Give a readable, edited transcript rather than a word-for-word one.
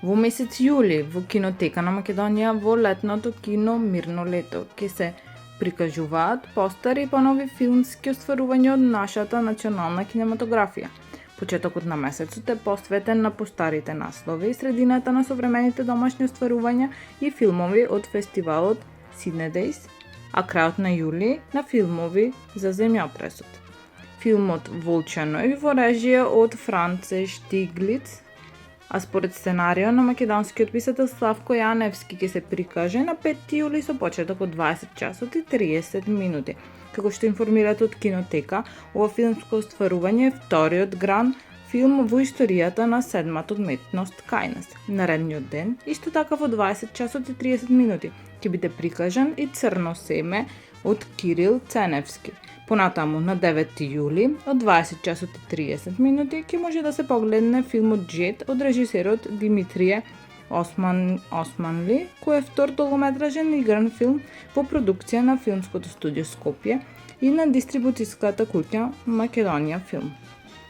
Во месец јули во кинотека на Македонија во летното кино Мирно лето ќе се прикажуваат постари и понови филмски остварувања од нашата национална кинематографија. Почетокот на месецот е посветен на постарите наслови и средината на современите домашни остварувања и филмови од фестивалот Сиднедејс, а крајот на јули на филмови за земјотресот. Филмот Волчје ној во режија од Франце Штиглиц, а според сценарио на македонскиот писател Славко Јаневски ќе се прикаже на 5 јули со почеток од 20 часот и 30 минути. Како што информираат од кинотека, ова филмско остварување е вториот гран филм во историјата на седмата одметност кај нас. Наредниот ден, исто така во 20 часот и 30 минути, ќе биде прикажан и Црно семе од Кирил Ценевски. Понатаму на 9 јули од 20 часот и 30 минути ќе може да се погледне филмот Джет од режисерот Димитрije Османли, кој е втор долгометражен игран филм во продукција на филмското студио Скопје и на дистрибуциската куќа Македонија Филм.